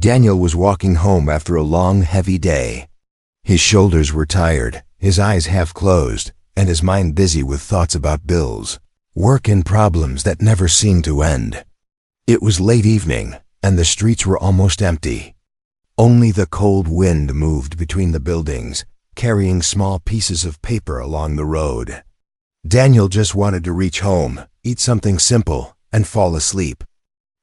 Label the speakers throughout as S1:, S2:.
S1: Daniel was walking home after a long, heavy day. His shoulders were tired, his eyes half closed, and his mind busy with thoughts about bills, work and problems that never seemed to end. It was late evening, and the streets were almost empty. Only the cold wind moved between the buildings, carrying small pieces of paper along the road. Daniel just wanted to reach home, eat something simple, and fall asleep.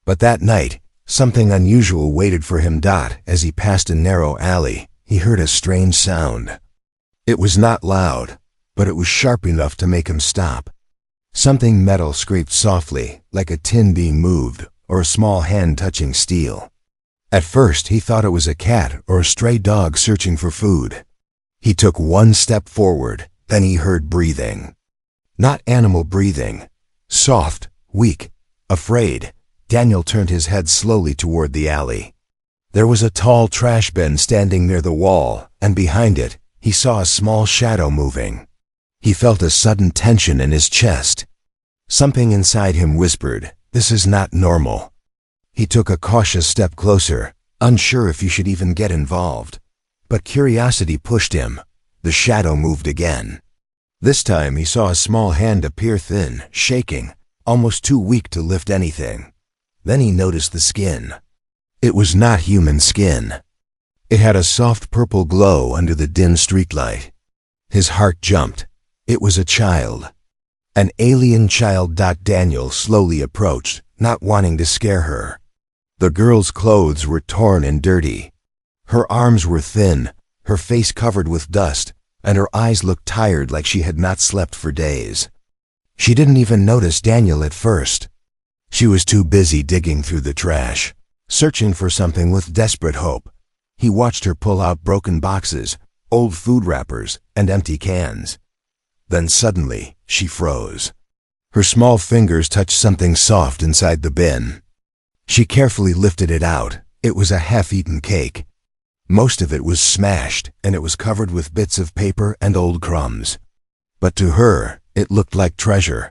S1: But that night, something unusual waited for him. As he passed a narrow alley, he heard a strange sound. It was not loud, but it was sharp enough to make him stop. Something metal scraped softly, like a tin being moved, or a small hand touching steel. At first, he thought it was a cat or a stray dog searching for food. He took one step forward, then he heard breathing. Not animal breathing. Soft, weak, afraid. Daniel turned his head slowly toward the alley. There was a tall trash bin standing near the wall, and behind it, he saw a small shadow moving. He felt a sudden tension in his chest. Something inside him whispered, "This is not normal." He took a cautious step closer, unsure if he should even get involved. But curiosity pushed him. The shadow moved again. This time he saw a small hand appear, thin, shaking, almost too weak to lift anything. Then he noticed the skin. It was not human skin. It had a soft purple glow under the dim streetlight. His heart jumped. It was a child. An alien child. Daniel slowly approached, not wanting to scare her. The girl's clothes were torn and dirty. Her arms were thin, her face covered with dust, and her eyes looked tired, like she had not slept for days. She didn't even notice Daniel at first. She was too busy digging through the trash, searching for something with desperate hope. He watched her pull out broken boxes, old food wrappers, and empty cans. Then suddenly, she froze. Her small fingers touched something soft inside the bin. She carefully lifted it out. It was a half-eaten cake. Most of it was smashed, and it was covered with bits of paper and old crumbs. But to her, it looked like treasure.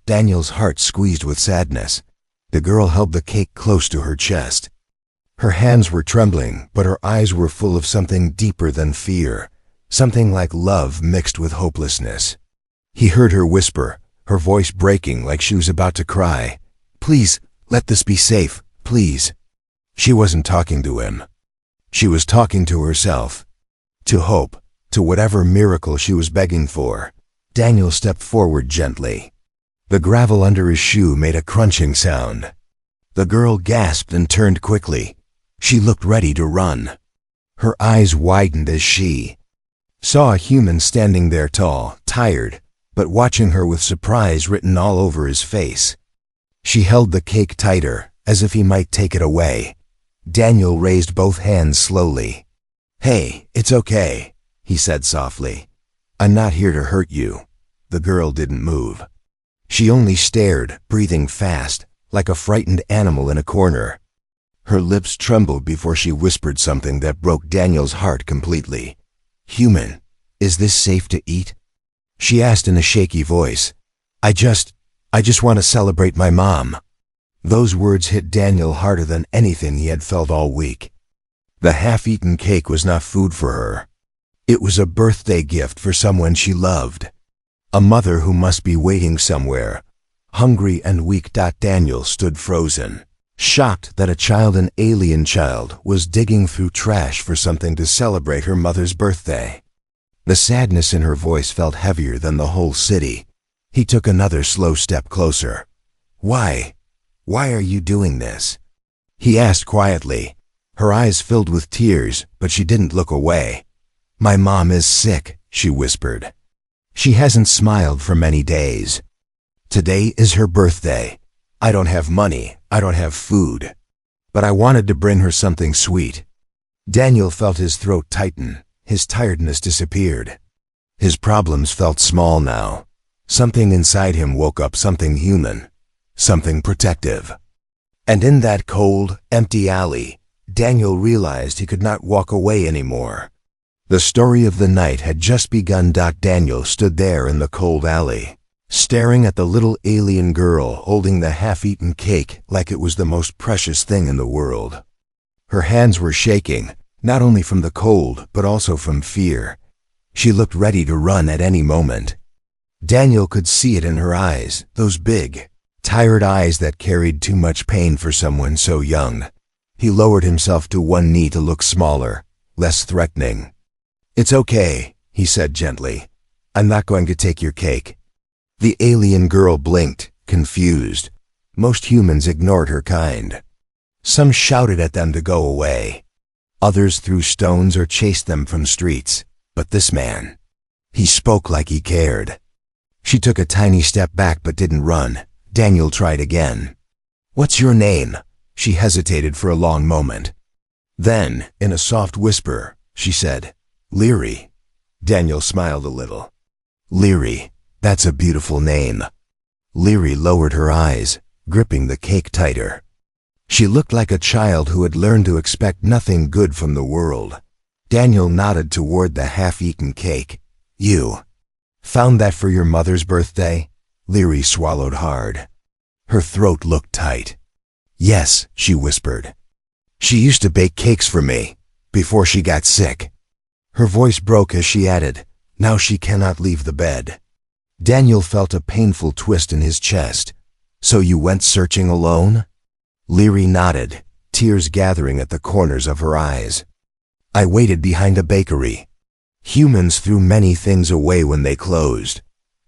S1: Daniel's heart squeezed with sadness. The girl held the cake close to her chest. Her hands were trembling, but her eyes were full of something deeper than fear, something like love mixed with hopelessness. He heard her whisper, her voice breaking like she was about to cry, "Please, let this be safe, please." She wasn't talking to him. She was talking to herself. To hope, to whatever miracle she was begging for. Daniel stepped forward gently. The gravel under his shoe made a crunching sound. The girl gasped and turned quickly. She looked ready to run. Her eyes widened as she saw a human standing there, tall, tired, but watching her with surprise written all over his face. She held the cake tighter, as if he might take it away. Daniel raised both hands slowly. "Hey, it's okay," he said softly. "I'm not here to hurt you." The girl didn't move. She only stared, breathing fast, like a frightened animal in a corner. Her lips trembled before she whispered something that broke Daniel's heart completely. "Human, is this safe to eat?" She asked in a shaky voice. I just want to celebrate my mom." Those words hit Daniel harder than anything he had felt all week. The half-eaten cake was not food for her. It was a birthday gift for someone she loved. A mother who must be waiting somewhere, hungry and weak. Daniel stood frozen, shocked that a child, an alien child, was digging through trash for something to celebrate her mother's birthday. The sadness in her voice felt heavier than the whole city. He took another slow step closer. Why are you doing this?" he asked quietly. Her eyes filled with tears, but she didn't look away. "My mom is sick," she whispered. "She hasn't smiled for many days. Today is her birthday. I don't have money, I don't have food. But I wanted to bring her something sweet." Daniel felt his throat tighten. His tiredness disappeared. His problems felt small now. Something inside him woke up, something human, something protective. And in that cold, empty alley, Daniel realized he could not walk away anymore. The story of the night had just begun. Daniel stood there in the cold alley, staring at the little alien girl holding the half-eaten cake like it was the most precious thing in the world. Her hands were shaking, not only from the cold, but also from fear. She looked ready to run at any moment. Daniel could see it in her eyes, those big, tired eyes that carried too much pain for someone so young. He lowered himself to one knee to look smaller, less threatening. "It's okay," he said gently. "I'm not going to take your cake." The alien girl blinked, confused. Most humans ignored her kind. Some shouted at them to go away. Others threw stones or chased them from streets. But this man, he spoke like he cared. She took a tiny step back but didn't run. Daniel tried again. "What's your name?" She hesitated for a long moment. Then, in a soft whisper, she said, "Leary." Daniel smiled a little. "Leary, that's a beautiful name." Leary lowered her eyes, gripping the cake tighter. She looked like a child who had learned to expect nothing good from the world. Daniel nodded toward the half-eaten cake. "You found that for your mother's birthday?" Leary swallowed hard. Her throat looked tight. "Yes," she whispered. "She used to bake cakes for me, before she got sick." Her voice broke as she added, "Now she cannot leave the bed." Daniel felt a painful twist in his chest. "So you went searching alone?" Leary nodded, tears gathering at the corners of her eyes. "I waited behind a bakery. Humans threw many things away when they closed.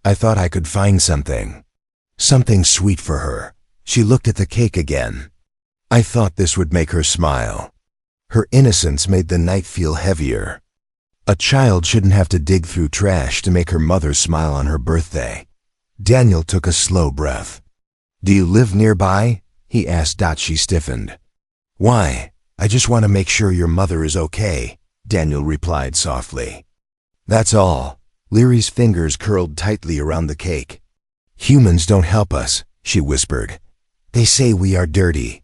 S1: I thought I could find something sweet for her." She looked at the cake again. "I thought this would make her smile." Her innocence made the night feel heavier. A child shouldn't have to dig through trash to make her mother smile on her birthday. Daniel took a slow breath. "Do you live nearby?" he asked. She stiffened. "Why? I just want to make sure your mother is okay," Daniel replied softly. "That's all." Leary's fingers curled tightly around the cake. "Humans don't help us," she whispered. "They say we are dirty.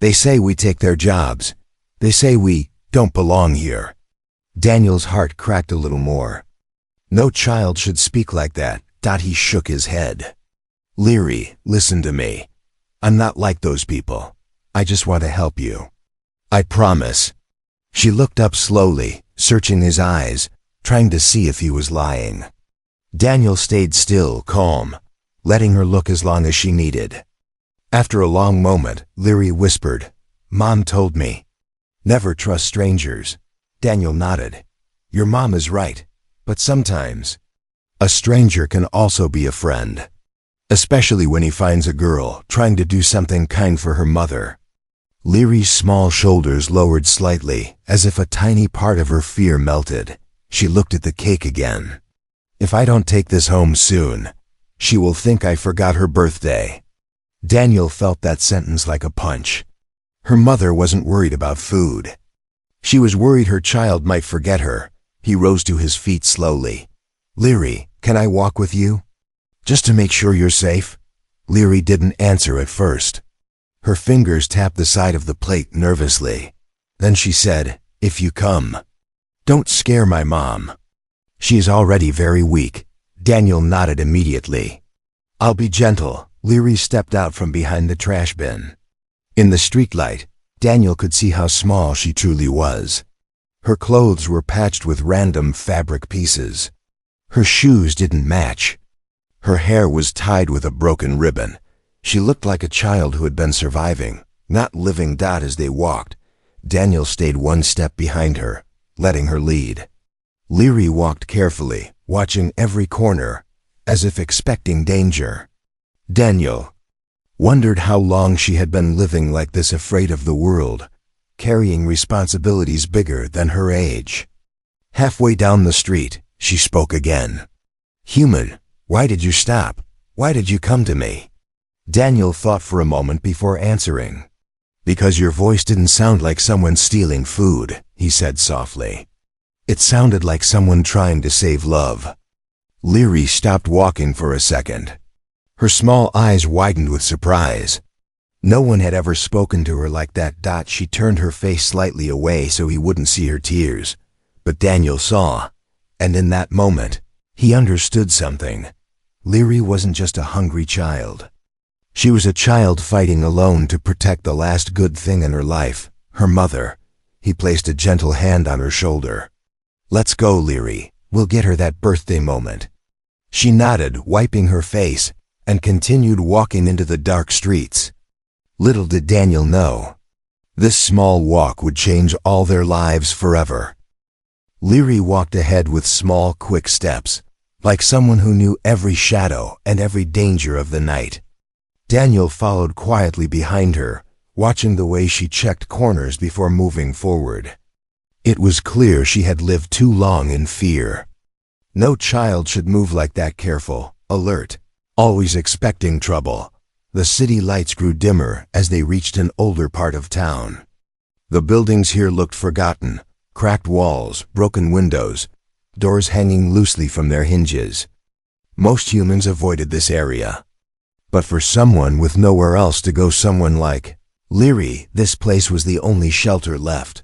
S1: They say we take their jobs. They say we don't belong here." Daniel's heart cracked a little more. No child should speak like that. He shook his head. "Leary, listen to me. I'm not like those people. I just want to help you. I promise." She looked up slowly, searching his eyes, trying to see if he was lying. Daniel stayed still, calm, letting her look as long as she needed. After a long moment, Leary whispered, "Mom told me. Never trust strangers." Daniel nodded. "Your mom is right, but sometimes a stranger can also be a friend, especially when he finds a girl trying to do something kind for her mother." Leary's small shoulders lowered slightly, as if a tiny part of her fear melted. She looked at the cake again. "If I don't take this home soon, she will think I forgot her birthday." Daniel felt that sentence like a punch. Her mother wasn't worried about food. She was worried her child might forget her. He rose to his feet slowly. "Leary, can I walk with you? Just to make sure you're safe?" Leary didn't answer at first. Her fingers tapped the side of the plate nervously. Then she said, "If you come, don't scare my mom. She is already very weak." Daniel nodded immediately. "I'll be gentle." Leary stepped out from behind the trash bin. In the streetlight, Daniel could see how small she truly was. Her clothes were patched with random fabric pieces. Her shoes didn't match. Her hair was tied with a broken ribbon. She looked like a child who had been surviving, not living. As they walked, Daniel stayed one step behind her, letting her lead. Leary walked carefully, watching every corner, as if expecting danger. Daniel wondered how long she had been living like this, afraid of the world, carrying responsibilities bigger than her age. Halfway down the street, she spoke again. "Human, why did you stop? Why did you come to me?" Daniel thought for a moment before answering. "Because your voice didn't sound like someone stealing food," he said softly. "It sounded like someone trying to save love." Leary stopped walking for a second. Her small eyes widened with surprise. No one had ever spoken to her like that. She turned her face slightly away so he wouldn't see her tears. But Daniel saw, and in that moment, he understood something. Leary wasn't just a hungry child. She was a child fighting alone to protect the last good thing in her life, Her mother. He placed a gentle hand on her shoulder. "Let's go, Leary. We'll get her that birthday moment." She nodded, wiping her face, and continued walking into the dark streets. Little did Daniel know, this small walk would change all their lives forever. Leary walked ahead with small, quick steps, like someone who knew every shadow and every danger of the night. Daniel followed quietly behind her, watching the way she checked corners before moving forward. It was clear she had lived too long in fear. No child should move like that, careful, alert, always expecting trouble. The city lights grew dimmer as they reached an older part of town. The buildings here looked forgotten, cracked walls, broken windows, doors hanging loosely from their hinges. Most humans avoided this area. But for someone with nowhere else to go, someone like Leary, this place was the only shelter left.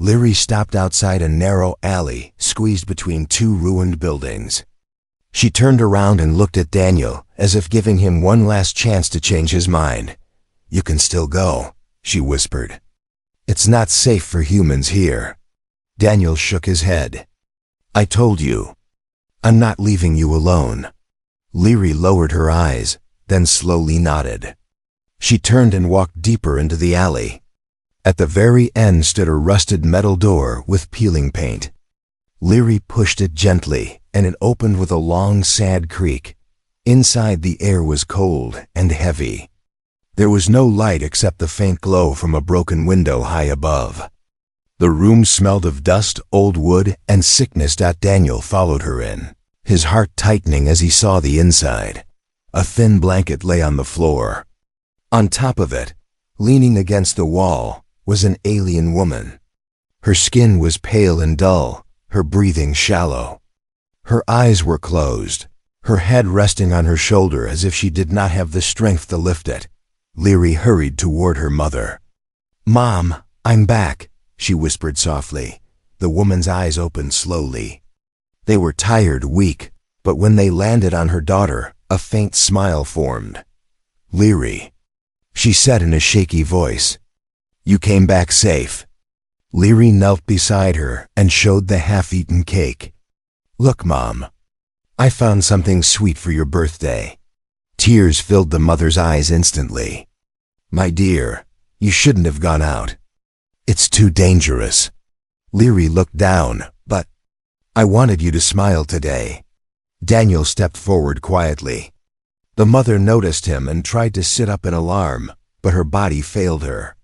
S1: Leary stopped outside a narrow alley, squeezed between two ruined buildings. She turned around and looked at Daniel, as if giving him one last chance to change his mind. "You can still go," she whispered. "It's not safe for humans here." Daniel shook his head. "I told you. I'm not leaving you alone." Leary lowered her eyes, then slowly nodded. She turned and walked deeper into the alley. At the very end stood a rusted metal door with peeling paint. Leary pushed it gently, and it opened with a long, sad creak. Inside, the air was cold and heavy. There was no light except the faint glow from a broken window high above. The room smelled of dust, old wood, and sickness. Daniel followed her in, his heart tightening as he saw the inside. A thin blanket lay on the floor. On top of it, leaning against the wall, was an alien woman. Her skin was pale and dull, her breathing shallow. Her eyes were closed, her head resting on her shoulder as if she did not have the strength to lift it. Leary hurried toward her mother. "Mom, I'm back," she whispered softly. The woman's eyes opened slowly. They were tired, weak, but when they landed on her daughter, a faint smile formed. "Leary," she said in a shaky voice. "You came back safe." Leary knelt beside her and showed the half-eaten cake. "Look, Mom, I found something sweet for your birthday." Tears filled the mother's eyes instantly. "My dear, you shouldn't have gone out. It's too dangerous." Leary looked down, "But I wanted you to smile today." Daniel stepped forward quietly. The mother noticed him and tried to sit up in alarm, but her body failed her.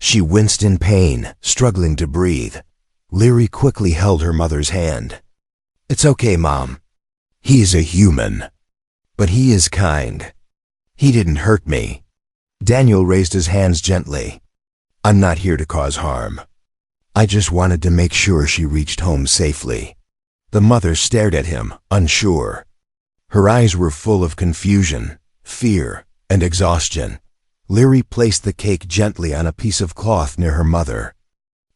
S1: She winced in pain, struggling to breathe. Leary quickly held her mother's hand. "It's okay, Mom. He is a human. But he is kind. He didn't hurt me." Daniel raised his hands gently. "I'm not here to cause harm. I just wanted to make sure she reached home safely." The mother stared at him, unsure. Her eyes were full of confusion, fear, and exhaustion. Leary placed the cake gently on a piece of cloth near her mother.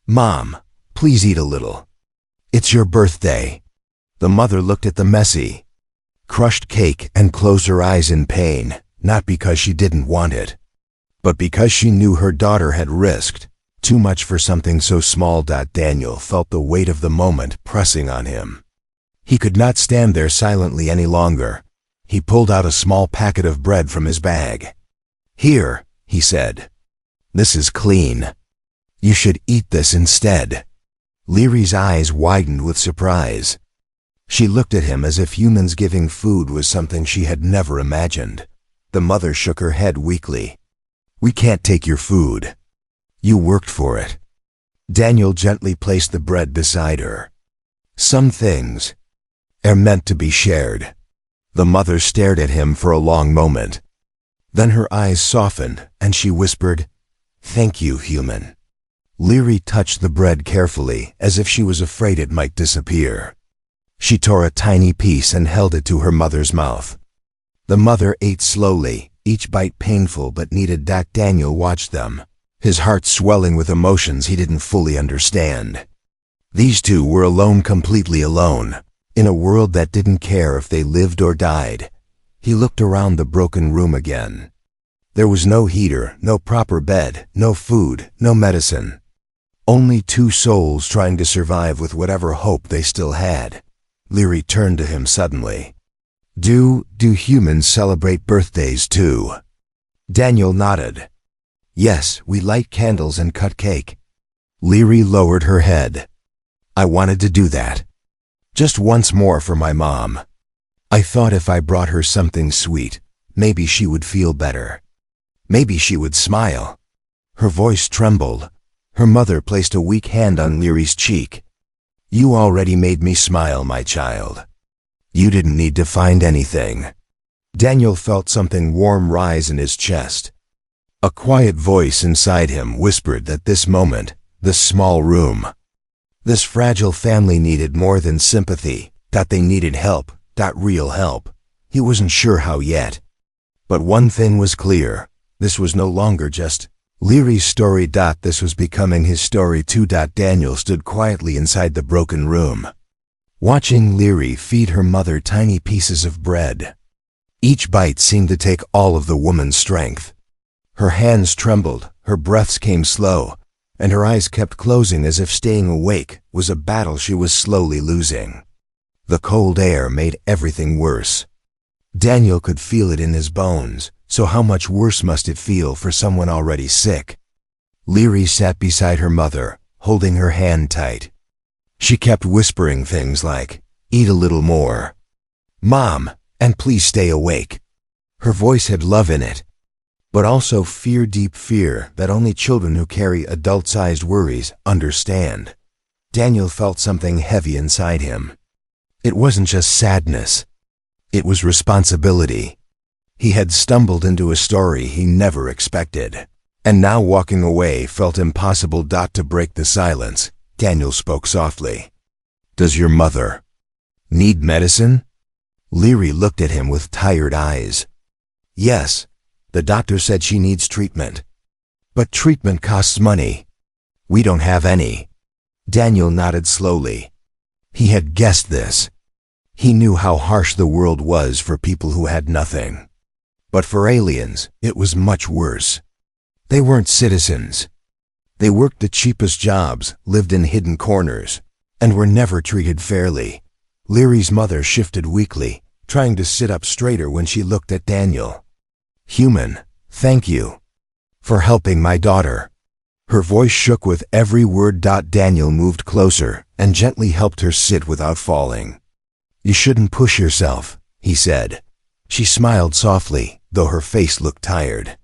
S1: "Mom, please eat a little. It's your birthday." The mother looked at the messy, crushed cake and closed her eyes in pain, not because she didn't want it, but because she knew her daughter had risked too much for something so small. Daniel felt the weight of the moment pressing on him. He could not stand there silently any longer. He pulled out a small packet of bread from his bag. "Here," he said. "This is clean. You should eat this instead." Leary's eyes widened with surprise. She looked at him as if humans giving food was something she had never imagined. The mother shook her head weakly. "We can't take your food. You worked for it." Daniel gently placed the bread beside her. "Some things are meant to be shared." The mother stared at him for a long moment. Then her eyes softened, and she whispered, "Thank you, human." Leary touched the bread carefully, as if she was afraid it might disappear. She tore a tiny piece and held it to her mother's mouth. The mother ate slowly, each bite painful but needed. Daniel watched them, his heart swelling with emotions he didn't fully understand. These two were alone, completely alone, in a world that didn't care if they lived or died. He looked around the broken room again. There was no heater, no proper bed, no food, no medicine. Only two souls trying to survive with whatever hope they still had. Leary turned to him suddenly. Do humans celebrate birthdays too? Daniel nodded. Yes, we light candles and cut cake. Leary lowered her head. I wanted to do that. Just once more for my mom. I thought if I brought her something sweet, maybe she would feel better. Maybe she would smile. Her voice trembled. Her mother placed a weak hand on Leary's cheek. You already made me smile, my child. You didn't need to find anything. Daniel felt something warm rise in his chest. A quiet voice inside him whispered that this moment, this small room, this fragile family needed more than sympathy, that they needed help, that real help. He wasn't sure how yet. But one thing was clear. This was no longer just Leary's story. This was becoming his story too. Daniel stood quietly inside the broken room, watching Leary feed her mother tiny pieces of bread. Each bite seemed to take all of the woman's strength. Her hands trembled, her breaths came slow, and her eyes kept closing as if staying awake was a battle she was slowly losing. The cold air made everything worse. Daniel could feel it in his bones, so how much worse must it feel for someone already sick? Leary sat beside her mother, holding her hand tight. She kept whispering things like, "Eat a little more. Mom, and please stay awake." Her voice had love in it, but also fear, deep fear that only children who carry adult-sized worries understand. Daniel felt something heavy inside him. It wasn't just sadness. It was responsibility. He had stumbled into a story he never expected, and now walking away felt impossible. To break the silence, Daniel spoke softly. Does your mother need medicine? Leary looked at him with tired eyes. Yes, the doctor said she needs treatment. But treatment costs money. We don't have any. Daniel nodded slowly. He had guessed this. He knew how harsh the world was for people who had nothing. But for aliens, it was much worse. They weren't citizens. They worked the cheapest jobs, lived in hidden corners, and were never treated fairly. Leary's mother shifted weakly, trying to sit up straighter when she looked at Daniel. Human, thank you for helping my daughter. Her voice shook with every word. Daniel moved closer and gently helped her sit without falling. You shouldn't push yourself, he said. She smiled softly, though her face looked tired.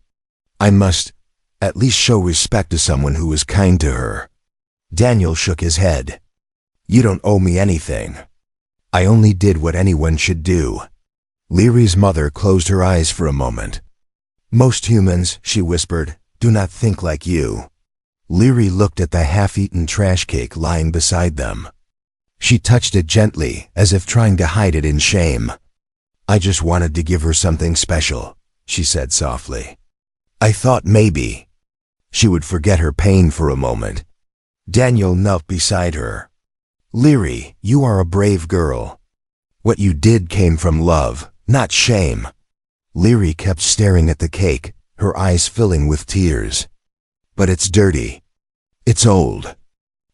S1: I must at least show respect to someone who was kind to her. Daniel shook his head. You don't owe me anything. I only did what anyone should do. Leary's mother closed her eyes for a moment. Most humans, she whispered, do not think like you. Leary looked at the half-eaten trash cake lying beside them. She touched it gently, as if trying to hide it in shame. I just wanted to give her something special, she said softly. I thought maybe she would forget her pain for a moment. Daniel knelt beside her. Leary, you are a brave girl. What you did came from love, not shame. Leary kept staring at the cake, her eyes filling with tears. But it's dirty. It's old.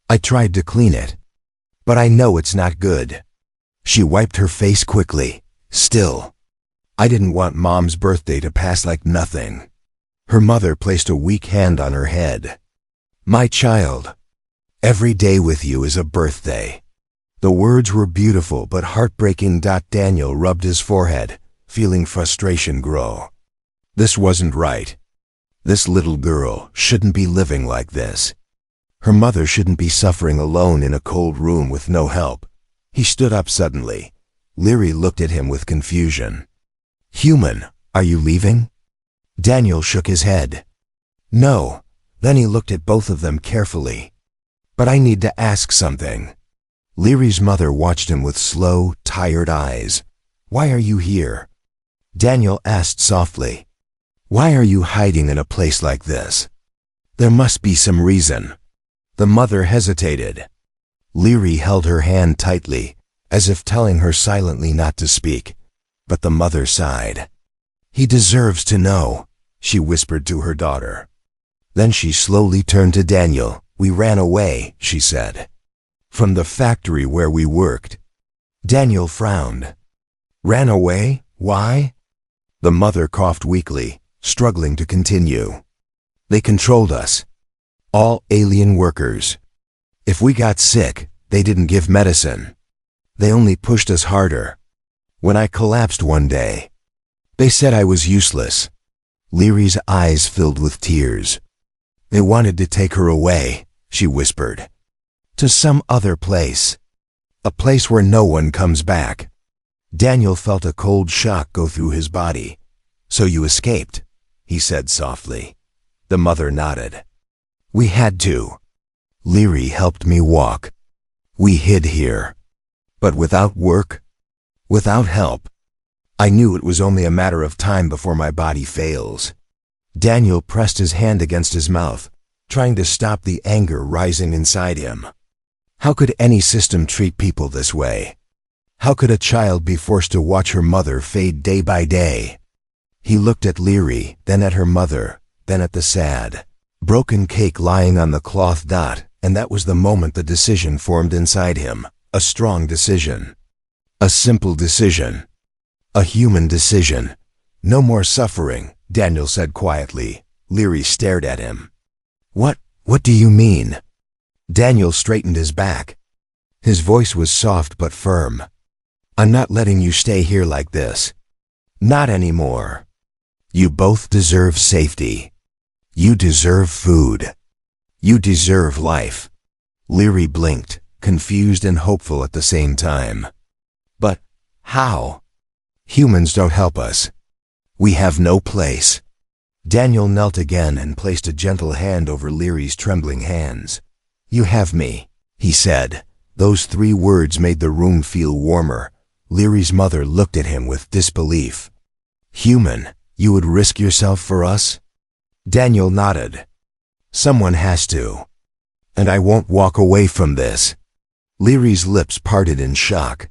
S1: I tried to clean it, but I know it's not good. She wiped her face quickly. Still, I didn't want Mom's birthday to pass like nothing. Her mother placed a weak hand on her head. My child, every day with you is a birthday. The words were beautiful but heartbreaking. Daniel rubbed his forehead, feeling frustration grow. This wasn't right. This little girl shouldn't be living like this. Her mother shouldn't be suffering alone in a cold room with no help. He stood up suddenly. Leary looked at him with confusion. Human, are you leaving? Daniel shook his head. No. Then he looked at both of them carefully. But I need to ask something. Leary's mother watched him with slow, tired eyes. Why are you here? Daniel asked softly. Why are you hiding in a place like this? There must be some reason. The mother hesitated. Leary held her hand tightly, as if telling her silently not to speak. But the mother sighed. He deserves to know, she whispered to her daughter. Then she slowly turned to Daniel, We ran away, she said. From the factory where we worked. Daniel frowned. Ran away? Why? The mother coughed weakly, struggling to continue. They controlled us. All alien workers. If we got sick, they didn't give medicine. They only pushed us harder. When I collapsed one day, they said I was useless. Leary's eyes filled with tears. They wanted to take her away, she whispered. To some other place. A place where no one comes back. Daniel felt a cold shock go through his body. So you escaped, he said softly. The mother nodded. We had to. Leary helped me walk. We hid here. But without work, without help, I knew it was only a matter of time before my body fails. Daniel pressed his hand against his mouth, trying to stop the anger rising inside him. How could any system treat people this way? How could a child be forced to watch her mother fade day by day? He looked at Leary, then at her mother, then at the sad, broken cake lying on the cloth dot, and that was the moment the decision formed inside him. A strong decision. A simple decision. A human decision. No more suffering, Daniel said quietly. Leary stared at him. What do you mean? Daniel straightened his back. His voice was soft but firm. I'm not letting you stay here like this. Not anymore. You both deserve safety. You deserve food. You deserve life. Leary blinked, confused and hopeful at the same time. But how? Humans don't help us. We have no place. Daniel knelt again and placed a gentle hand over Leary's trembling hands. You have me, he said. Those 3 words made the room feel warmer. Leary's mother looked at him with disbelief. Human, you would risk yourself for us? Daniel nodded. Someone has to. And I won't walk away from this. Leary's lips parted in shock.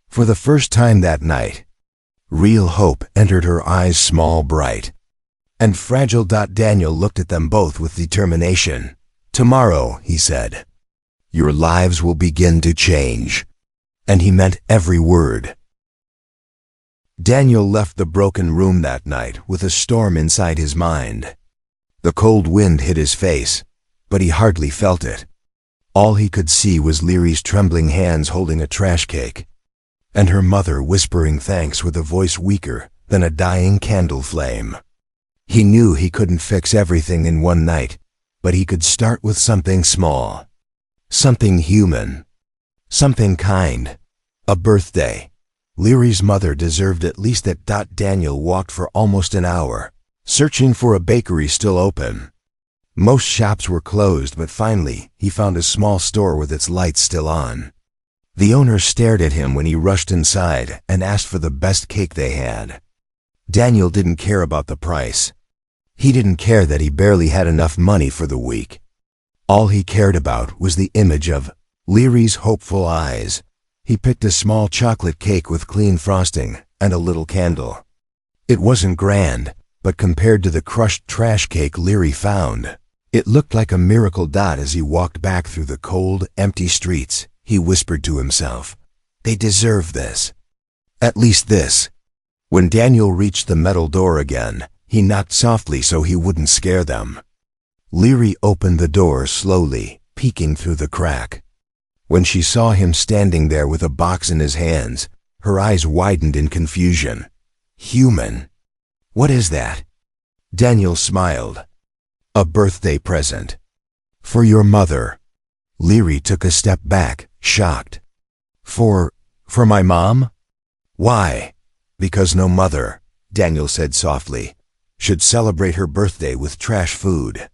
S1: For the first time that night, real hope entered her eyes, small, bright, and fragile. Daniel looked at them both with determination. Tomorrow, he said, your lives will begin to change. And he meant every word. Daniel left the broken room that night with a storm inside his mind. The cold wind hit his face, but he hardly felt it. All he could see was Leary's trembling hands holding a trash cake, and her mother whispering thanks with a voice weaker than a dying candle flame. He knew he couldn't fix everything in one night, but he could start with something small, something human, something kind. A birthday. Leary's mother deserved at least that. Daniel walked for almost an hour, searching for a bakery still open. Most shops were closed, but finally he found a small store with its lights still on. The owner stared at him when he rushed inside and asked for the best cake they had. Daniel didn't care about the price. He didn't care that he barely had enough money for the week. All he cared about was the image of Leary's hopeful eyes. He picked a small chocolate cake with clean frosting and a little candle. It wasn't grand, but compared to the crushed trash cake Leary found, it looked like a miracle. As he walked back through the cold, empty streets, he whispered to himself, they deserve this. At least this. When Daniel reached the metal door again, he knocked softly so he wouldn't scare them. Leary opened the door slowly, peeking through the crack. When she saw him standing there with a box in his hands, her eyes widened in confusion. Human? What is that? Daniel smiled. A birthday present. For your mother. Leary took a step back, shocked. For my mom? Why? Because no mother, Daniel said softly, should celebrate her birthday with trash food.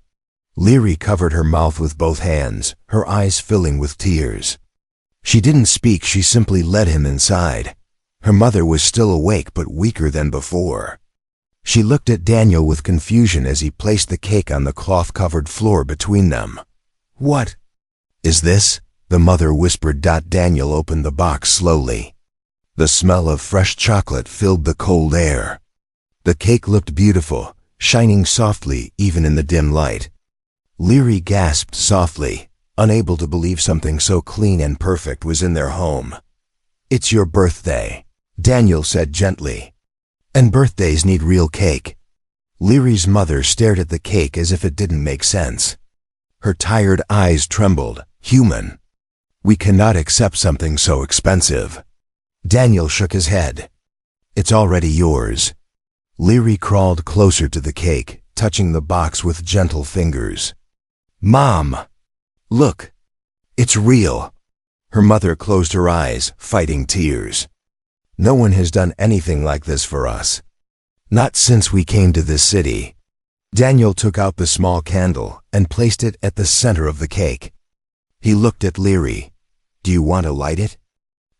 S1: Leary covered her mouth with both hands, her eyes filling with tears. She didn't speak, she simply led him inside. Her mother was still awake but weaker than before. She looked at Daniel with confusion as he placed the cake on the cloth-covered floor between them. What is this? The mother whispered. Daniel opened the box slowly. The smell of fresh chocolate filled the cold air. The cake looked beautiful, shining softly even in the dim light. Leary gasped softly, unable to believe something so clean and perfect was in their home. "It's your birthday," Daniel said gently. "And birthdays need real cake." Leary's mother stared at the cake as if it didn't make sense. Her tired eyes trembled. "Human. We cannot accept something so expensive." Daniel shook his head. "It's already yours." Leary crawled closer to the cake, touching the box with gentle fingers. "Mom! Look! It's real!" Her mother closed her eyes, fighting tears. "No one has done anything like this for us. Not since we came to this city." Daniel took out the small candle and placed it at the center of the cake. He looked at Leary. "Do you want to light it?"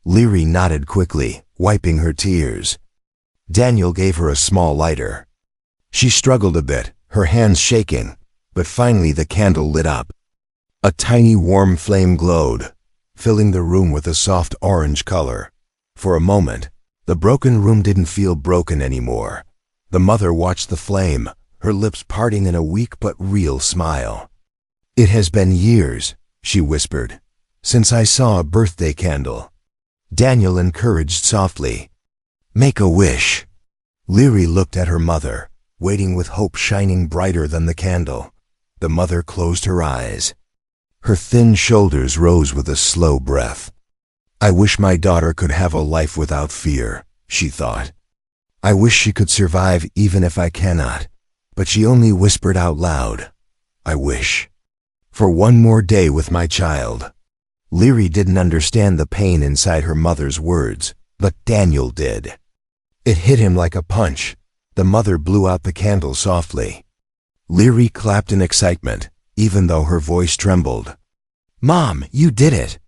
S1: Leary nodded quickly, wiping her tears. Daniel gave her a small lighter. She struggled a bit, her hands shaking, but finally the candle lit up. A tiny warm flame glowed, filling the room with a soft orange color. For a moment, the broken room didn't feel broken anymore. The mother watched the flame, her lips parting in a weak but real smile. "It has been years," she whispered, "since I saw a birthday candle." Daniel encouraged softly, "Make a wish." Leary looked at her mother, waiting with hope shining brighter than the candle. The mother closed her eyes. Her thin shoulders rose with a slow breath. "I wish my daughter could have a life without fear," she thought. "I wish she could survive even if I cannot." But she only whispered out loud, "I wish for one more day with my child." Leary didn't understand the pain inside her mother's words, but Daniel did. It hit him like a punch. The mother blew out the candle softly. Leary clapped in excitement, even though her voice trembled. "Mom, you did it!"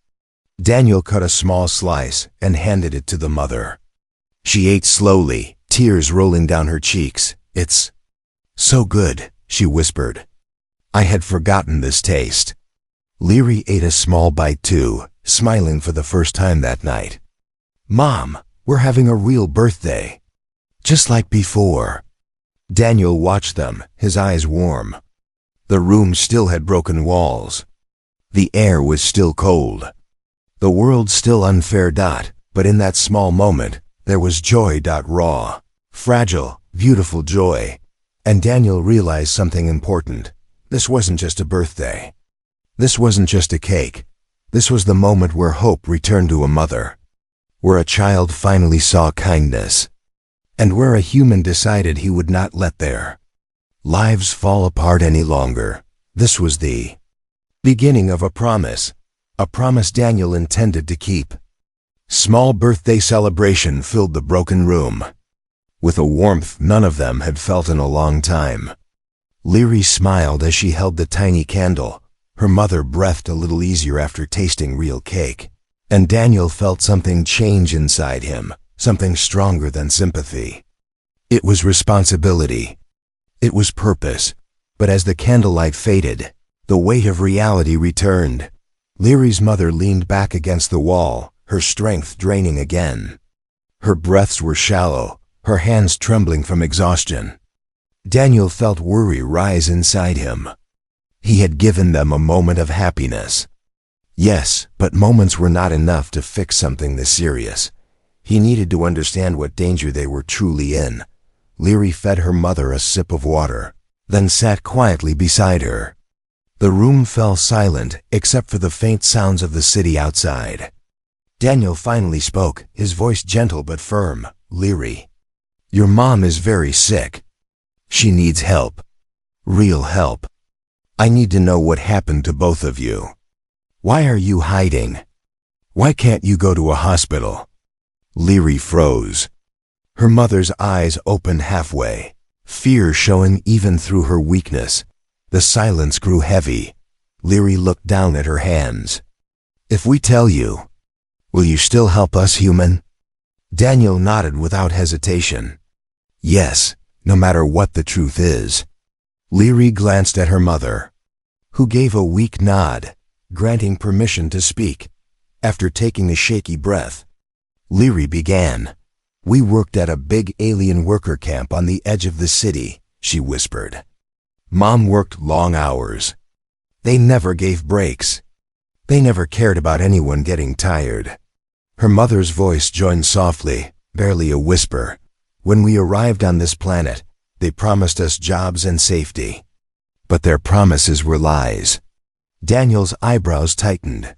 S1: Daniel cut a small slice and handed it to the mother. She ate slowly, tears rolling down her cheeks. "It's so good," she whispered. "I had forgotten this taste." Leary ate a small bite too, smiling for the first time that night. "Mom, we're having a real birthday. Just like before." Daniel watched them, his eyes warm. The room still had broken walls. The air was still cold. The world still unfair. But in that small moment, there was joy. Raw, fragile, beautiful joy. And Daniel realized something important. This wasn't just a birthday. This wasn't just a cake. This was the moment where hope returned to a mother. Where a child finally saw kindness. And where a human decided he would not let their lives fall apart any longer. This was the beginning of a promise Daniel intended to keep. Small birthday celebration filled the broken room, with a warmth none of them had felt in a long time. Leary smiled as she held the tiny candle. Her mother breathed a little easier after tasting real cake. And Daniel felt something change inside him, something stronger than sympathy. It was responsibility. It was purpose. But as the candlelight faded, the weight of reality returned. Leary's mother leaned back against the wall, her strength draining again. Her breaths were shallow, her hands trembling from exhaustion. Daniel felt worry rise inside him. He had given them a moment of happiness. Yes, but moments were not enough to fix something this serious. He needed to understand what danger they were truly in. Leary fed her mother a sip of water, then sat quietly beside her. The room fell silent except for the faint sounds of the city outside. Daniel finally spoke, his voice gentle but firm. "Leary, your mom is very sick. She needs help. Real help. I need to know what happened to both of you. Why are you hiding? Why can't you go to a hospital?" Leary froze. Her mother's eyes opened halfway, fear showing even through her weakness. The silence grew heavy. Leary looked down at her hands. "If we tell you, will you still help us, human?" Daniel nodded without hesitation. "Yes, no matter what the truth is." Leary glanced at her mother, who gave a weak nod, granting permission to speak. After taking a shaky breath, Leary began. "We worked at a big alien worker camp on the edge of the city," she whispered. "Mom worked long hours, They never gave breaks. They never cared about anyone getting tired. Her mother's voice joined softly, barely a whisper. When we arrived on this planet, they promised us jobs and safety. But their promises were lies. Daniel's eyebrows tightened.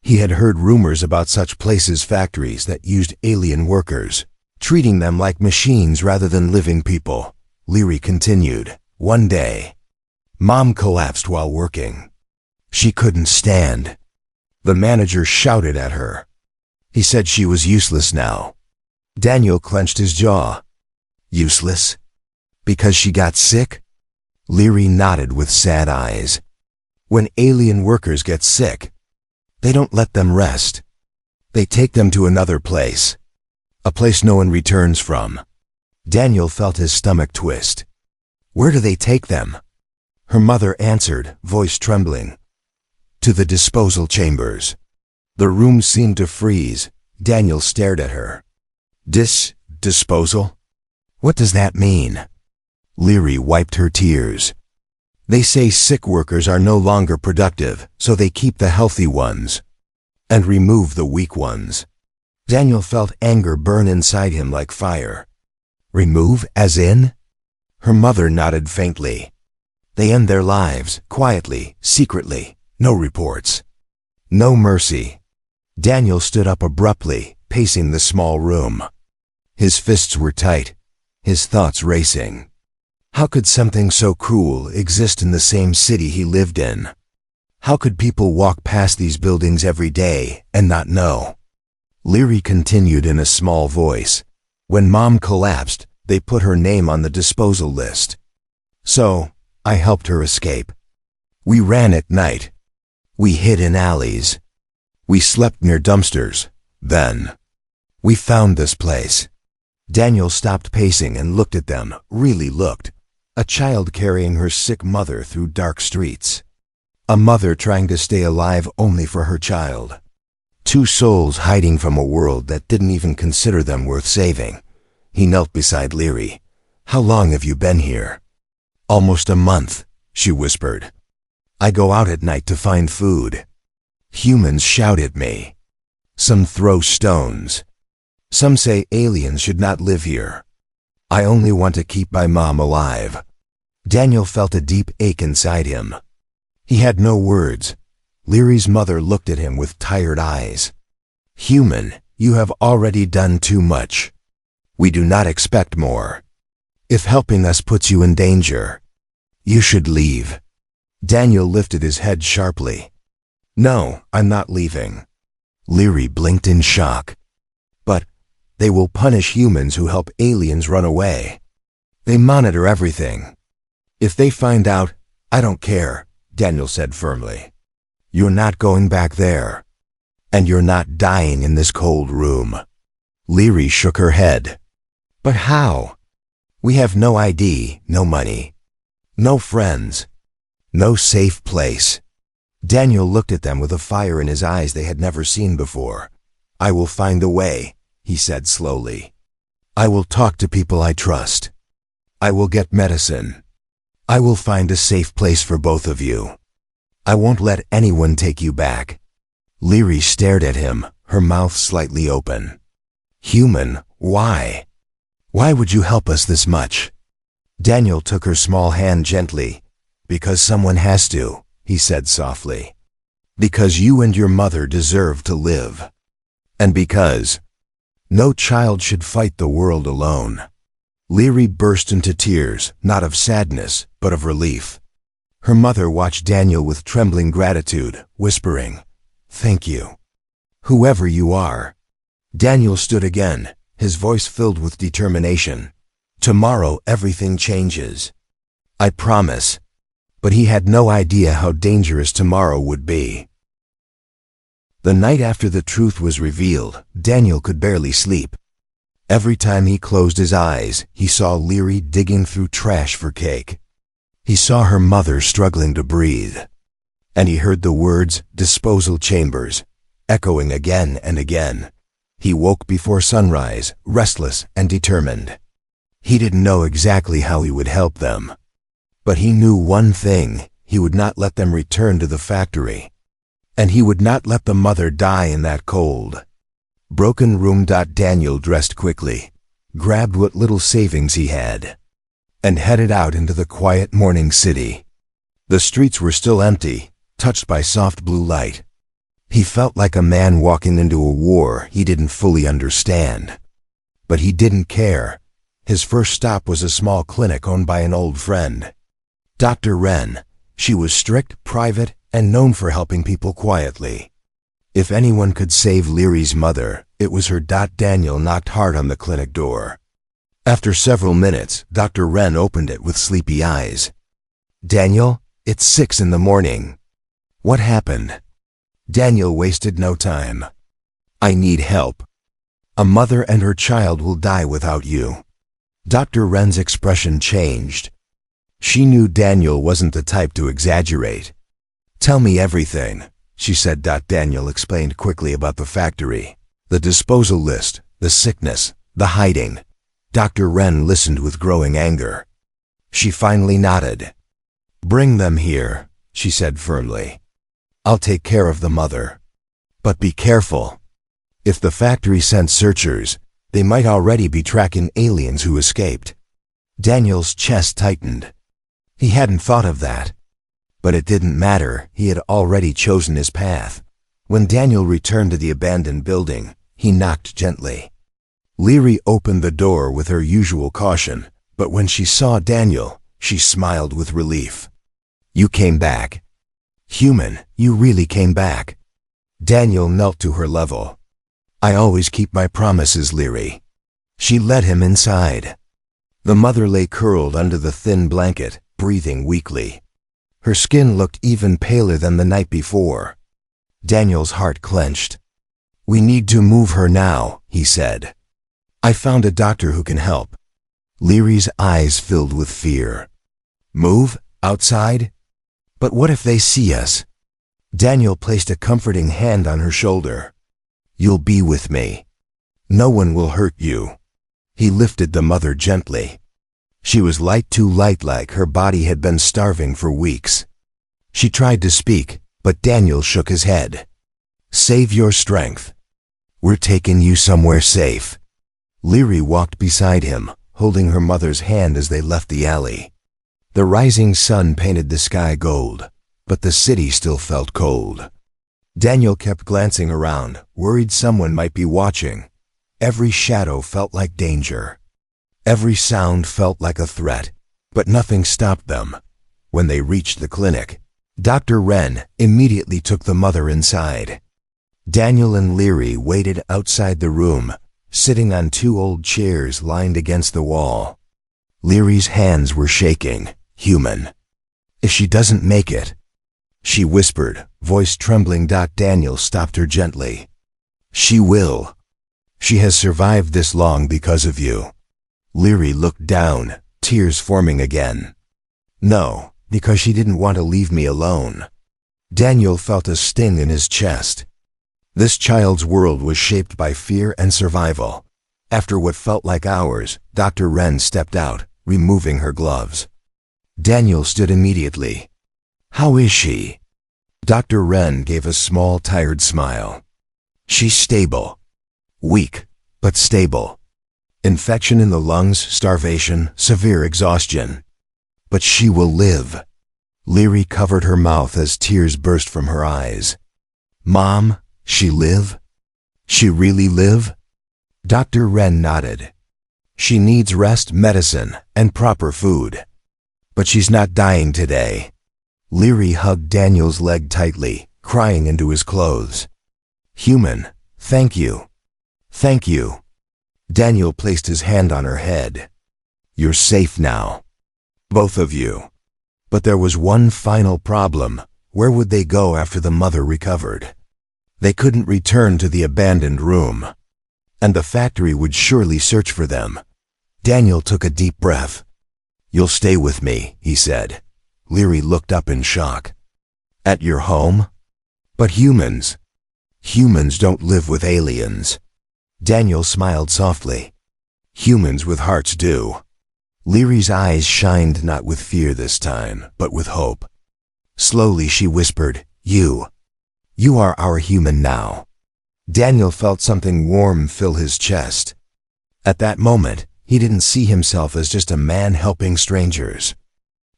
S1: He had heard rumors about such places, factories that used alien workers, treating them like machines rather than living people. Leary continued. One day, Mom collapsed while working. She couldn't stand. The manager shouted at her. He said she was useless now. Daniel clenched his jaw. Useless? Because she got sick? Leary nodded with sad eyes. When alien workers get sick, they don't let them rest. They take them to another place. A place no one returns from. Daniel felt his stomach twist. Where do they take them? Her mother answered, voice trembling. To the disposal chambers. The room seemed to freeze. Daniel stared at her. Disposal? What does that mean? Leary wiped her tears. They say sick workers are no longer productive, so they keep the healthy ones and remove the weak ones. Daniel felt anger burn inside him like fire. Remove, as in? Her mother nodded faintly. They end their lives, quietly, secretly, no reports. No mercy. Daniel stood up abruptly, pacing the small room. His fists were tight, his thoughts racing. How could something so cruel exist in the same city he lived in? How could people walk past these buildings every day and not know? Leary continued in a small voice. When Mom collapsed, they put her name on the disposal list. So, I helped her escape. We ran at night. We hid in alleys. We slept near dumpsters. Then, we found this place. Daniel stopped pacing and looked at them, really looked. A child carrying her sick mother through dark streets. A mother trying to stay alive only for her child. Two souls hiding from a world that didn't even consider them worth saving. He knelt beside Leary. How long have you been here? Almost a month, she whispered. I go out at night to find food. Humans shout at me. Some throw stones. Some say aliens should not live here. I only want to keep my mom alive. Daniel felt a deep ache inside him. He had no words. Leary's mother looked at him with tired eyes. Human, you have already done too much. We do not expect more. If helping us puts you in danger, you should leave. Daniel lifted his head sharply. No, I'm not leaving. Leary blinked in shock. But they will punish humans who help aliens run away. They monitor everything. If they find out, I don't care, Daniel said firmly. You're not going back there. And you're not dying in this cold room. Leary shook her head. But how? We have no ID, no money, no friends, no safe place. Daniel looked at them with a fire in his eyes they had never seen before. I will find a way, he said slowly. I will talk to people I trust. I will get medicine. I will find a safe place for both of you. I won't let anyone take you back. Leary stared at him, her mouth slightly open. Human, why? Why would you help us this much? Daniel took her small hand gently. Because someone has to, he said softly. Because you and your mother deserve to live. And because no child should fight the world alone. Leary burst into tears, not of sadness, but of relief. Her mother watched Daniel with trembling gratitude, whispering, Thank you. Whoever you are. Daniel stood again, his voice filled with determination. Tomorrow everything changes. I promise. But he had no idea how dangerous tomorrow would be. The night after the truth was revealed, Daniel could barely sleep. Every time he closed his eyes, he saw Leary digging through trash for cake. He saw her mother struggling to breathe. And he heard the words, disposal chambers, echoing again and again. He woke before sunrise, restless and determined. He didn't know exactly how he would help them. But he knew one thing, he would not let them return to the factory. And he would not let the mother die in that cold, broken room. Daniel dressed quickly, grabbed what little savings he had, and headed out into the quiet morning city. The streets were still empty, touched by soft blue light. He felt like a man walking into a war he didn't fully understand. But he didn't care. His first stop was a small clinic owned by an old friend, Dr. Wren. She was strict, private, and known for helping people quietly. If anyone could save Leary's mother, it was her. Daniel knocked hard on the clinic door. After several minutes, Dr. Wren opened it with sleepy eyes. "Daniel, it's 6 in the morning. What happened?" Daniel wasted no time. "I need help. A mother and her child will die without you." Dr. Wren's expression changed. She knew Daniel wasn't the type to exaggerate. "Tell me everything," she said. Daniel explained quickly about the factory, the disposal list, the sickness, the hiding. Dr. Wren listened with growing anger. She finally nodded. "Bring them here," she said firmly. "I'll take care of the mother. But be careful. If the factory sent searchers, they might already be tracking aliens who escaped." Daniel's chest tightened. He hadn't thought of that. But it didn't matter, he had already chosen his path. When Daniel returned to the abandoned building, he knocked gently. Leary opened the door with her usual caution, but when she saw Daniel, she smiled with relief. "You came back. Human, you really came back." Daniel knelt to her level. "I always keep my promises, Leary." She led him inside. The mother lay curled under the thin blanket, breathing weakly. Her skin looked even paler than the night before. Daniel's heart clenched. "We need to move her now," he said. "I found a doctor who can help." Leary's eyes filled with fear. "Move? Outside? But what if they see us?" Daniel placed a comforting hand on her shoulder. "You'll be with me. No one will hurt you." He lifted the mother gently. She was too light, like her body had been starving for weeks. She tried to speak, but Daniel shook his head. "Save your strength. We're taking you somewhere safe." Leary walked beside him, holding her mother's hand as they left the alley. The rising sun painted the sky gold, but the city still felt cold. Daniel kept glancing around, worried someone might be watching. Every shadow felt like danger. Every sound felt like a threat, but nothing stopped them. When they reached the clinic, Dr. Wren immediately took the mother inside. Daniel and Leary waited outside the room, sitting on 2 old chairs lined against the wall. Leary's hands were shaking. "Human. If she doesn't make it," she whispered, voice trembling. Daniel stopped her gently. "She will. She has survived this long because of you." Leary looked down, tears forming again. "No, because she didn't want to leave me alone." Daniel felt a sting in his chest. This child's world was shaped by fear and survival. After what felt like hours, Dr. Wren stepped out, removing her gloves. Daniel stood immediately. "How is she?" Dr. Wren gave a small, tired smile. "She's stable. Weak, but stable. Infection in the lungs, starvation, severe exhaustion. But she will live." Leary covered her mouth as tears burst from her eyes. "Mom, she live? She really live?" Dr. Wren nodded. "She needs rest, medicine, and proper food. But she's not dying today." Leary hugged Daniel's leg tightly, crying into his clothes. "Human, thank you. Thank you." Daniel placed his hand on her head. "You're safe now. Both of you." But there was one final problem. Where would they go after the mother recovered? They couldn't return to the abandoned room. And the factory would surely search for them. Daniel took a deep breath. "You'll stay with me," he said. Leary looked up in shock. "At your home? But humans? Humans don't live with aliens." Daniel smiled softly. "Humans with hearts do." Leary's eyes shined not with fear this time, but with hope. Slowly she whispered, You are our human now. Daniel felt something warm fill his chest. At that moment, he didn't see himself as just a man helping strangers.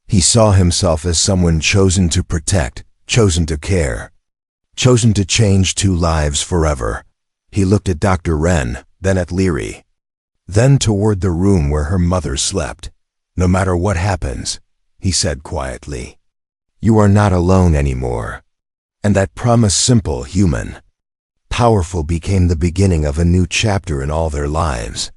S1: He saw himself as someone chosen to protect, chosen to care, chosen to change two lives forever. He looked at Dr. Wren, then at Leary, then toward the room where her mother slept. No matter what happens, he said quietly, you are not alone anymore. And that promise, simple, human, powerful, became the beginning of a new chapter in all their lives.